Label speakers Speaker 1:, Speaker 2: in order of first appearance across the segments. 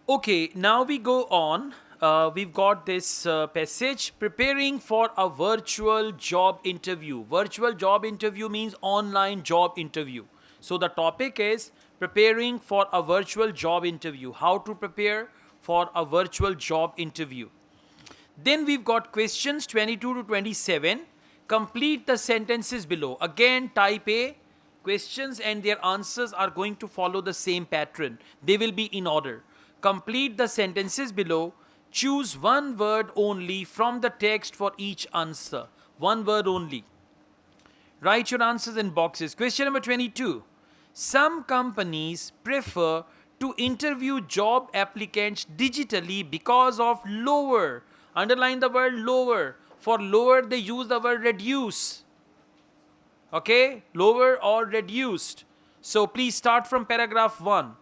Speaker 1: Okay, now we go on. We've got this passage preparing for a virtual job interview. Virtual job interview means online job interview. So the topic is preparing for a virtual job interview. How to prepare for a virtual job interview. Then we've got questions 22 to 27. Complete the sentences below. Again, type A. Questions and their answers are going to follow the same pattern. They will be in order. Complete the sentences below. Choose one word only from the text for each answer. One word only. Write your answers in boxes. Question number 22. Some companies prefer to interview job applicants digitally because of lower. Underline the word lower. For lower, they use the word reduce. Okay? Lower or reduced. So please start from paragraph 1.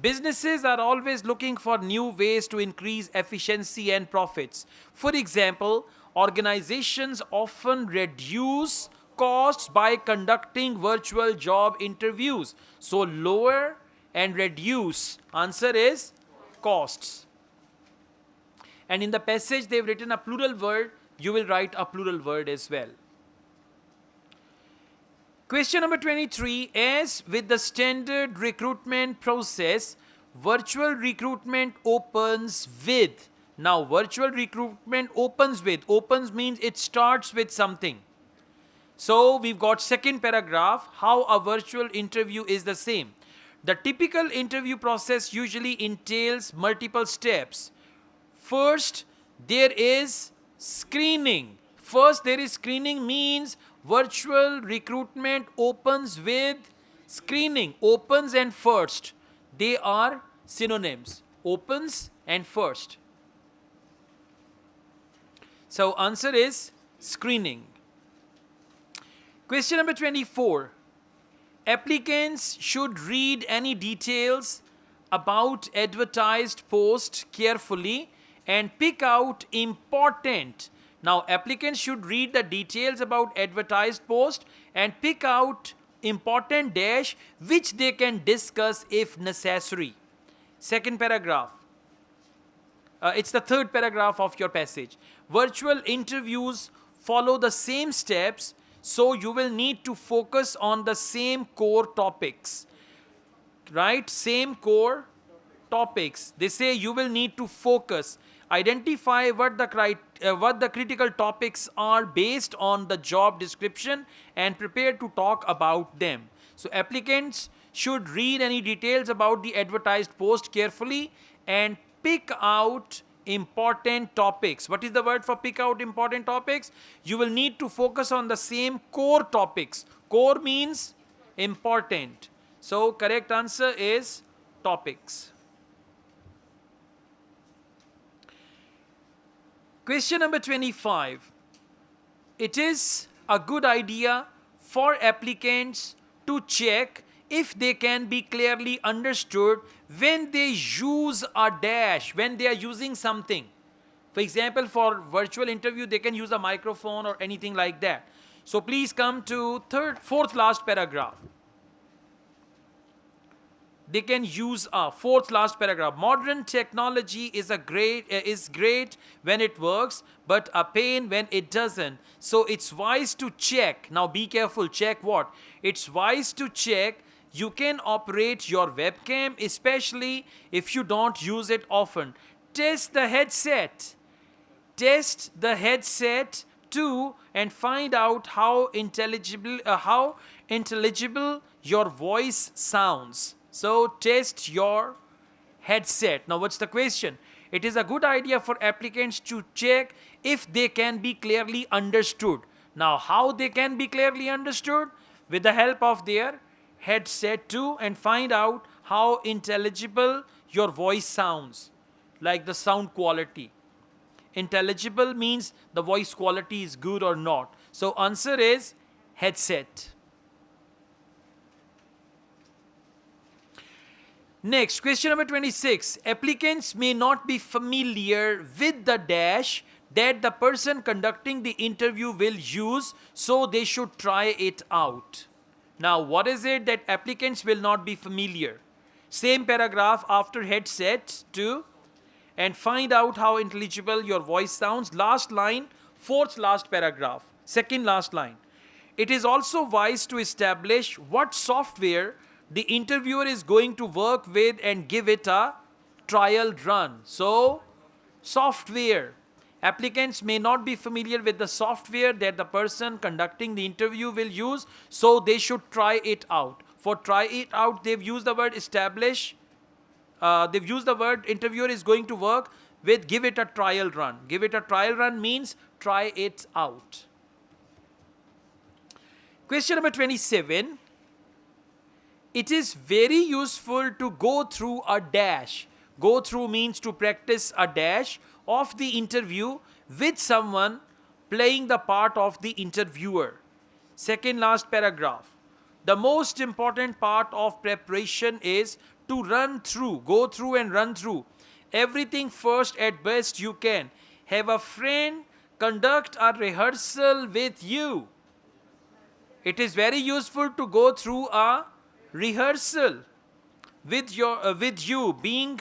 Speaker 1: Businesses are always looking for new ways to increase efficiency and profits. For example, organizations often reduce costs by conducting virtual job interviews. So, lower and reduce. Answer is costs. And in the passage, they've written a plural word. You will write a plural word as well. Question number 23. As with the standard recruitment process, virtual recruitment opens with. Now, virtual recruitment opens with. Opens means it starts with something. So, we've got second paragraph, how a virtual interview is the same. The typical interview process usually entails multiple steps. First, there is screening. First, there is screening means virtual recruitment opens with screening. Opens and first. They are synonyms. Opens and first. So, answer is screening. Question number 24. Applicants should read any details about advertised post carefully and pick out important. Now, applicants should read the details about advertised post and pick out important dash which they can discuss if necessary. Second paragraph. It's the third paragraph of your passage. Virtual interviews follow the same steps, so you will need to focus on the same core topics. Right? Same core topics. They say you will need to focus. Identify what the critical topics are based on the job description and prepare to talk about them. So applicants should read any details about the advertised post carefully and pick out important topics. What is the word for pick out important topics? You will need to focus on the same core topics. Core means important. So correct answer is topics. Question number 25. It is a good idea for applicants to check if they can be clearly understood when they use a dash, when they are using something. For example, for virtual interview, they can use a microphone or anything like that. So please come to fourth last paragraph. They can use a fourth last paragraph. Modern technology is great when it works, but a pain when it doesn't. So it's wise to check. Now be careful. Check what? It's wise to check. You can operate your webcam, especially if you don't use it often. Test the headset. Test the headset too, and find out how intelligible your voice sounds. So test your headset. Now what's the question? It is a good idea for applicants to check if they can be clearly understood. Now how they can be clearly understood? With the help of their headset too, and find out how intelligible your voice sounds, like the sound quality. Intelligible means the voice quality is good or not. So answer is headset. Next, question number 26. Applicants may not be familiar with the dash that the person conducting the interview will use, so they should try it out. Now, what is it that applicants will not be familiar? Same paragraph after headset 2. And find out how intelligible your voice sounds. Last line, fourth last paragraph, second last line. It is also wise to establish what software the interviewer is going to work with and give it a trial run. So, software. Applicants may not be familiar with the software that the person conducting the interview will use, so they should try it out. For try it out, they've used the word establish. They've used the word interviewer is going to work with give it a trial run. Give it a trial run means try it out. Question number 27. It is very useful to go through a dash. Go through means to practice a dash of the interview with someone playing the part of the interviewer. Second last paragraph. The most important part of preparation is to run through, go through and run through everything first at best you can. Have a friend conduct a rehearsal with you. It is very useful to go through a rehearsal with you being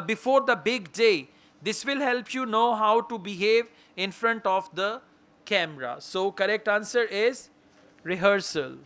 Speaker 1: before the big day. This will help you know how to behave in front of the camera. So correct answer is rehearsal.